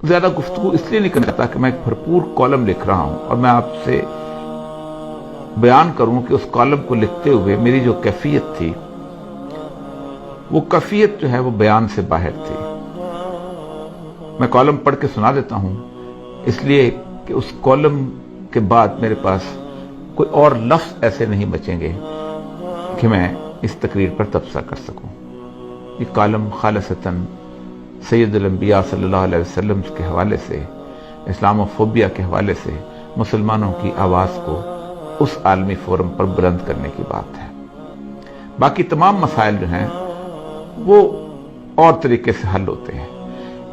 زیادہ گفتگو اس لیے نہیں کرنا چاہتا کہ میں ایک بھرپور کالم لکھ رہا ہوں اور میں آپ سے بیان کروں کہ اس کالم کو لکھتے ہوئے میری جو کیفیت تھی وہ کیفیت جو ہے وہ بیان سے باہر تھی۔ میں کالم پڑھ کے سنا دیتا ہوں اس لیے کہ اس کالم کے بعد میرے پاس کوئی اور لفظ ایسے نہیں بچیں گے کہ میں اس تقریر پر تبصرہ کر سکوں۔ یہ کالم خالصتاً سید الانبیاء صلی اللہ علیہ وسلم کے حوالے سے، اسلام و فوبیا کے حوالے سے مسلمانوں کی آواز کو اس عالمی فورم پر بلند کرنے کی بات ہے۔ باقی تمام مسائل جو ہیں وہ اور طریقے سے حل ہوتے ہیں،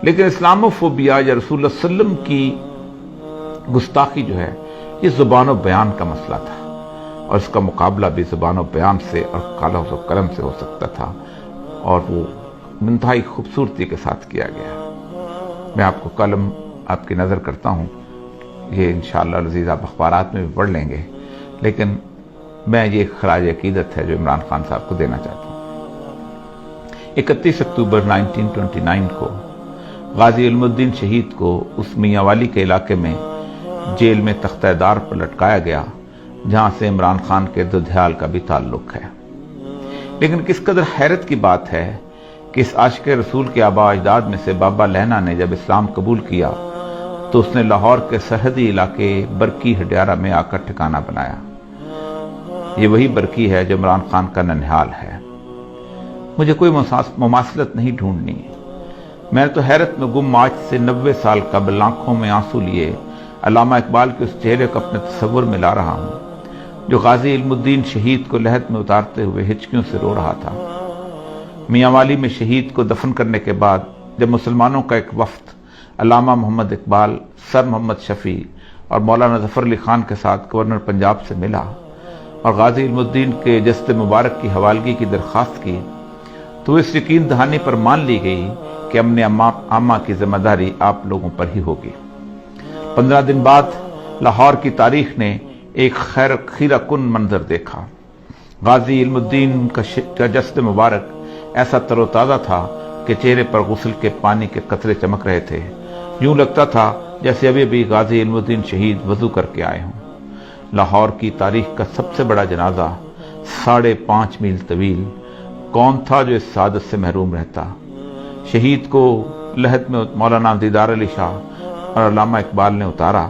لیکن اسلام و فوبیا یا رسول اللہ صلی اللہ علیہ وسلم کی گستاخی جو ہے یہ زبان و بیان کا مسئلہ تھا، اور اس کا مقابلہ بھی زبان و بیان سے اور قلم و قلم سے ہو سکتا تھا، اور وہ انتہائی خوبصورتی کے ساتھ کیا گیا۔ میں آپ کو کالم آپ کی نظر کرتا ہوں، یہ انشاءاللہ العزیز آپ اخبارات میں بھی پڑھ لیں گے، لیکن میں یہ خراج عقیدت ہے جو عمران خان صاحب کو دینا چاہتا ہوں۔ 31 اکتوبر 1929 کو غازی علم الدین شہید کو اس میاں والی کے علاقے میں جیل میں تختہ دار پر لٹکایا گیا، جہاں سے عمران خان کے دودھیال کا بھی تعلق ہے۔ لیکن کس قدر حیرت کی بات ہے کہ اس عاشق رسول کے آباء اجداد میں سے بابا لہنا نے جب اسلام قبول کیا تو اس نے لاہور کے سرحدی علاقے برکی ہڈیارہ میں آ کر ٹھکانہ بنایا۔ یہ وہی برکی ہے جو عمران خان کا ننہال ہے۔ مجھے کوئی مماثلت نہیں ڈھونڈنی، میں تو حیرت میں گم آج سے 90 سال قبل آنکھوں میں آنسو لیے علامہ اقبال کے اس چہرے کو اپنے تصور میں لا رہا ہوں جو غازی علم الدین شہید کو لحد میں اتارتے ہوئے ہچکیوں سے رو رہا تھا۔ میاں والی میں شہید کو دفن کرنے کے بعد جب مسلمانوں کا ایک وفد علامہ محمد اقبال، سر محمد شفیع اور مولانا ظفر علی خان کے ساتھ گورنر پنجاب سے ملا اور غازی علم الدین کے جسد مبارک کی حوالگی کی درخواست کی تو اس یقین دہانی پر مان لی گئی کہ امن عامہ کی ذمہ داری آپ لوگوں پر ہی ہوگی۔ 15 دن بعد لاہور کی تاریخ نے ایک خیرہ کن منظر دیکھا۔ غازی علم الدین کا جسد مبارک ایسا تر و تازہ تھا کہ چہرے پر غسل کے پانی کے قطرے چمک رہے تھے، یوں لگتا تھا جیسے ابھی بھی غازی علم الدین شہید وضو کر کے آئے ہوں۔ لاہور کی تاریخ کا سب سے بڑا جنازہ 5.5 میل طویل کون تھا جو اس سعادت سے محروم رہتا؟ شہید کو لحد میں مولانا دیدار علی شاہ اور علامہ اقبال نے اتارا۔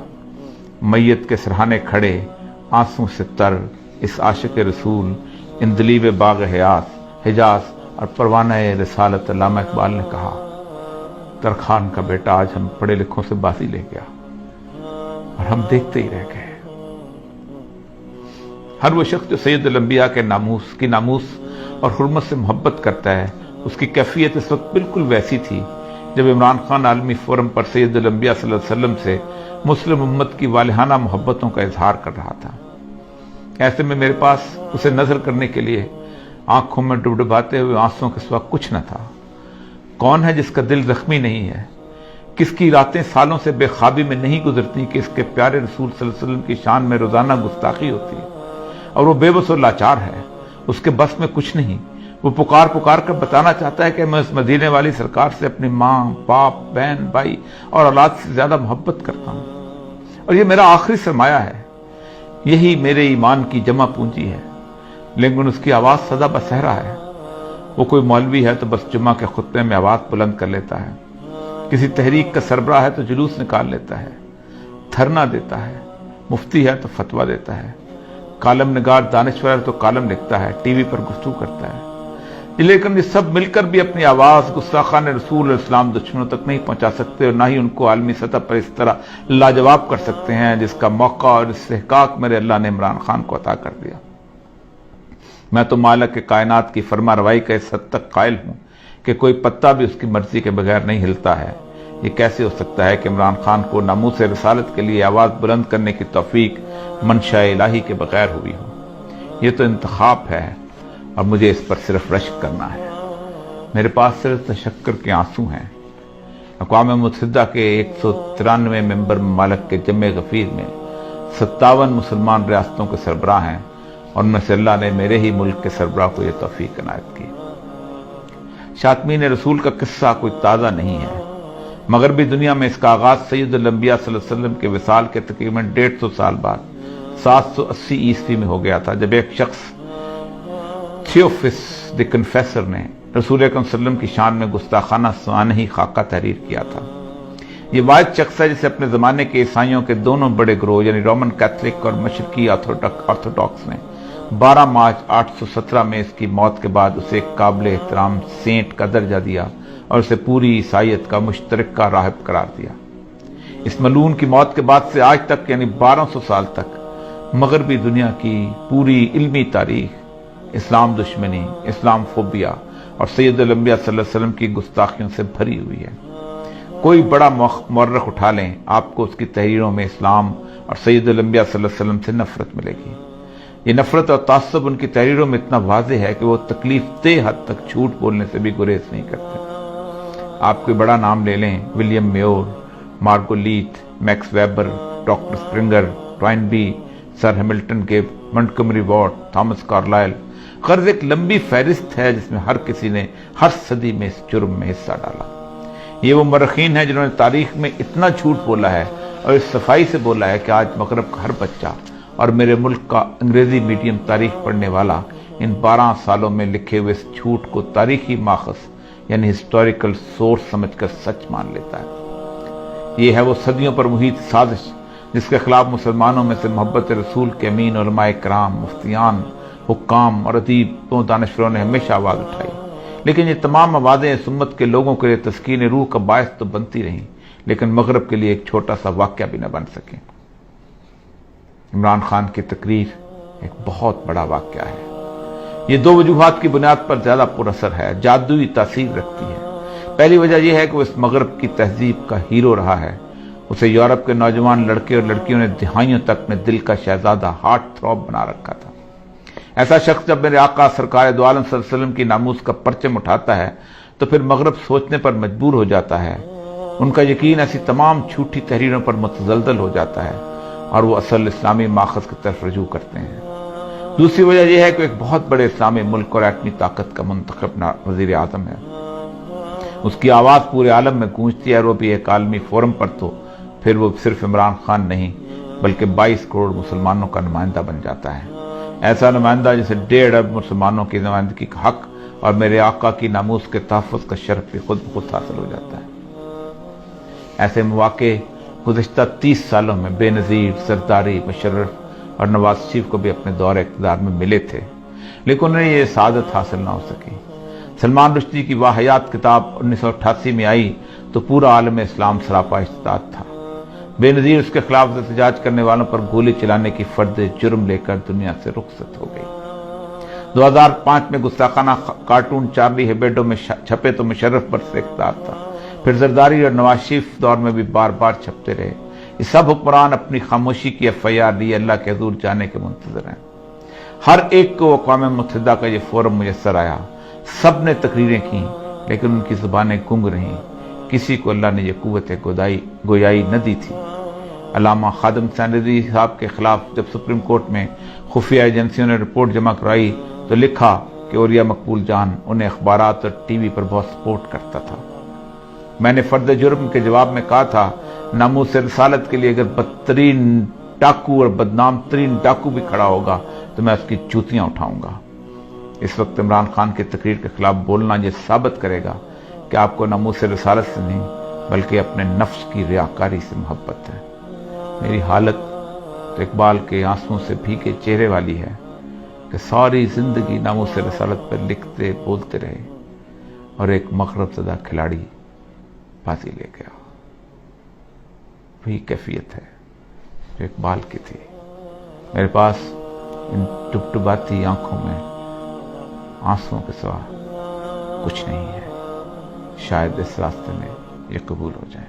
میت کے سرہانے کھڑے آنسوں سے تر اس عاشق رسول اندلیب باغ حجاز اور پروانہ رسالت علامہ اقبال نے کہا، ترخان کا بیٹا آج ہم پڑھے لکھوں سے بازی لے گیا اور ہم دیکھتے ہی رہ گئے۔ ہر وہ شخص جو سید الانبیاء کے ناموس اور حرمت سے محبت کرتا ہے، اس کی کیفیت اس وقت بالکل ویسی تھی جب عمران خان عالمی فورم پر سید الانبیاء صلی اللہ علیہ وسلم سے مسلم امت کی والہانہ محبتوں کا اظہار کر رہا تھا۔ ایسے میں میرے پاس اسے نظر کرنے کے لیے آنکھوں میں ڈبڈباتے ہوئے آنسوؤں کے سوا کچھ نہ تھا۔ کون ہے جس کا دل زخمی نہیں ہے؟ کس کی راتیں سالوں سے بے خوابی میں نہیں گزرتی کہ اس کے پیارے رسول صلی اللہ علیہ وسلم کی شان میں روزانہ گستاخی ہوتی ہے اور وہ بے بس و لاچار ہے، اس کے بس میں کچھ نہیں۔ وہ پکار کر بتانا چاہتا ہے کہ میں اس مدینے والی سرکار سے اپنی ماں، باپ، بہن، بھائی اور اولاد سے زیادہ محبت کرتا ہوں، اور یہ میرا آخری سرمایہ ہے، یہی میرے ایمان کی جمع پونجی ہے۔ لیکن اس کی آواز سدا بصہرا ہے۔ وہ کوئی مولوی ہے تو بس جمعہ کے خطبے میں آواز بلند کر لیتا ہے، کسی تحریک کا سربراہ ہے تو جلوس نکال لیتا ہے، دھرنا دیتا ہے، مفتی ہے تو فتویٰ دیتا ہے، کالم نگار دانشور ہے تو کالم لکھتا ہے، ٹی وی پر گفتگو کرتا ہے۔ لیکن یہ سب مل کر بھی اپنی آواز گستاخان رسول اسلام دشمنوں تک نہیں پہنچا سکتے، اور نہ ہی ان کو عالمی سطح پر اس طرح لاجواب کر سکتے ہیں جس کا موقع اور استحقاق میرے اللہ نے عمران خان کو عطا کر دیا۔ میں تو مالک کائنات کی فرما روائی کا اس حد تک قائل ہوں کہ کوئی پتہ بھی اس کی مرضی کے بغیر نہیں ہلتا ہے۔ یہ کیسے ہو سکتا ہے کہ عمران خان کو ناموس رسالت کے لیے آواز بلند کرنے کی توفیق منشاء الہی کے بغیر ہوئی ہو؟ یہ تو انتخاب ہے اور مجھے اس پر صرف رشک کرنا ہے۔ میرے پاس صرف تشکر کے آنسو ہیں۔ اقوام متحدہ کے 193 ممبر ممالک کے جمع غفیر میں 57 مسلمان ریاستوں کے سربراہ ہیں، اور ان میں سے اللہ نے میرے ہی ملک کے سربراہ کو یہ توفیق عنایت کی۔ شاطمین رسول کا قصہ کوئی تازہ نہیں ہے، مغربی دنیا میں اس کا آغاز سید الانبیاء صلی اللہ علیہ وسلم کے وصال کے تقریباً 150 سال بعد 780 عیسوی میں ہو گیا تھا، جب ایک شخص تھیوفس دی کنفیسر نے رسول اکرم صلی اللہ علیہ وسلم کی شان میں گستاخانہ سوانحی خاکہ تحریر کیا تھا۔ یہ واحد شخص ہے جسے اپنے زمانے کے عیسائیوں کے دونوں بڑے گروہ یعنی رومن کیتھولک اور مشرقی آرتھوڈاکس نے 12 مارچ 817 میں اس کی موت کے بعد اسے ایک قابل احترام سینٹ کا درجہ دیا اور اسے پوری عیسائیت کا مشترکہ راہب قرار دیا۔ اس ملعون کی موت کے بعد سے آج تک یعنی 1200 سال تک مغربی دنیا کی پوری علمی تاریخ اسلام دشمنی، اسلام فوبیا اور سید الانبیاء صلی اللہ علیہ وسلم کی گستاخیوں سے بھری ہوئی ہے۔ کوئی بڑا مورخ اٹھا لیں، آپ کو اس کی تحریروں میں اسلام اور سید الانبیاء صلی اللہ علیہ وسلم سے نفرت ملے گی۔ یہ نفرت اور تعصب ان کی تحریروں میں اتنا واضح ہے کہ وہ تکلیف دہ حد تک جھوٹ بولنے سے بھی گریز نہیں کرتے۔ آپ کوئی بڑا نام لے لیں، William Muir, Margoliouth, Max Weber, doctor Sprenger, Toynbee, sir Hamilton Gibb, Montgomery Watt, Thomas Carlyle, غرض ایک لمبی فہرست ہے جس میں ہر کسی نے ہر صدی میں اس جرم میں حصہ ڈالا۔ یہ وہ مورخین ہیں جنہوں نے تاریخ میں اتنا جھوٹ بولا ہے اور اس صفائی سے بولا ہے کہ آج مغرب کا ہر بچہ اور میرے ملک کا انگریزی میڈیم تاریخ پڑھنے والا ان 12 سالوں میں لکھے ہوئے اس جھوٹ کو تاریخی ماخذ یعنی ہسٹوریکل سورس سمجھ کر سچ مان لیتا ہے۔ یہ ہے وہ صدیوں پر محیط سازش جس کے خلاف مسلمانوں میں سے محبت رسول کے امین علماء کرام، مفتیان، حکام اور ادیب و دانشوروں نے ہمیشہ آواز اٹھائی، لیکن یہ تمام آوازیں اس امت کے لوگوں کے لیے تسکین روح کا باعث تو بنتی رہیں، لیکن مغرب کے لیے ایک چھوٹا سا واقعہ بھی نہ بن سکیں۔ عمران خان کی تقریر ایک بہت بڑا واقعہ ہے۔ یہ 2 وجوہات کی بنیاد پر زیادہ پر اثر ہے، جادوئی تاثیر رکھتی ہے۔ پہلی وجہ یہ ہے کہ وہ اس مغرب کی تہذیب کا ہیرو رہا ہے۔ اسے یورپ کے نوجوان لڑکے اور لڑکیوں نے دہائیوں تک اپنے دل کا شہزادہ، ہارٹ تھروب بنا رکھا تھا۔ ایسا شخص جب میرے آقا سرکار دو عالم صلی اللہ علیہ وسلم کی ناموس کا پرچم اٹھاتا ہے تو پھر مغرب سوچنے پر مجبور ہو جاتا ہے۔ ان کا یقین ایسی تمام جھوٹی تحریروں پر متزلزل ہو جاتا ہے اور وہ اصل اسلامی ماخذ کی طرف رجوع کرتے ہیں۔ دوسری وجہ یہ ہے کہ ایک بہت بڑے اسلامی ملک اور ایٹمی طاقت کا منتخب وزیر اعظم ہے۔ اس کی آواز پورے عالم میں گونجتی ہے اور وہ بھی ایک عالمی فورم پر، تو پھر وہ صرف عمران خان نہیں بلکہ 22 کروڑ مسلمانوں کا نمائندہ بن جاتا ہے۔ ایسا نمائندہ جسے 1.5 ارب مسلمانوں کی نمائندگی کا حق اور میرے آقا کی ناموس کے تحفظ کا شرف بھی خود بخود حاصل ہو جاتا ہے۔ ایسے مواقع گزشتہ 30 سالوں میں بے نظیر زرداری، مشرف اور نواز شریف کو بھی اپنے دور اقتدار میں ملے تھے، لیکن انہیں یہ سعادت حاصل نہ ہو سکی۔ سلمان رشدی کی واحیات کتاب 1988 میں آئی تو پورا عالم اسلام سراپا اشتعال تھا۔ بے نظیر اس کے خلاف احتجاج کرنے والوں پر گولی چلانے کی فرد جرم لے کر دنیا سے رخصت ہو گئی۔ 2005 میں گستاخانہ کارٹون چارلی ہیبیڈو میں چھپے تو مشرف برس اقتدار تھا، پھر زرداری اور نواز شریف دور میں بھی بار بار چھپتے رہے۔ یہ سب حکمران اپنی خاموشی کی FIR لیے اللہ کے حضور جانے کے منتظر ہیں۔ ہر ایک کو اقوام متحدہ کا یہ فورم میسر آیا، سب نے تقریریں کی لیکن ان کی زبانیں گنگ رہیں، کسی کو اللہ نے یہ قوت گویائی نہ دی تھی۔ علامہ خادم حسین رضوی صاحب کے خلاف جب سپریم کورٹ میں خفیہ ایجنسیوں نے رپورٹ جمع کرائی تو لکھا کہ اوریا مقبول جان انہیں اخبارات اور ٹی وی پر بہت سپورٹ کرتا تھا۔ میں نے فرد جرم کے جواب میں کہا تھا، ناموس رسالت کے لیے اگر بدترین ڈاکو اور بدنام ترین ڈاکو بھی کھڑا ہوگا تو میں اس کی جوتیاں اٹھاؤں گا۔ اس وقت عمران خان کی تقریر کے خلاف بولنا یہ ثابت کرے گا کہ آپ کو ناموس رسالت سے نہیں بلکہ اپنے نفس کی ریاکاری سے محبت ہے۔ میری حالت تو اقبال کے آنسوؤں سے بھیگے چہرے والی ہے کہ ساری زندگی ناموس رسالت پر لکھتے بولتے رہے اور ایک مغرب زدہ کھلاڑی بازی لے گیا۔ وہی کیفیت ہے جو اقبال کی تھی۔ میرے پاس ان ٹپٹپاتی آنکھوں میں آنسوؤں کے سوا کچھ نہیں ہے، شاید اس راستے میں یہ قبول ہو جائے۔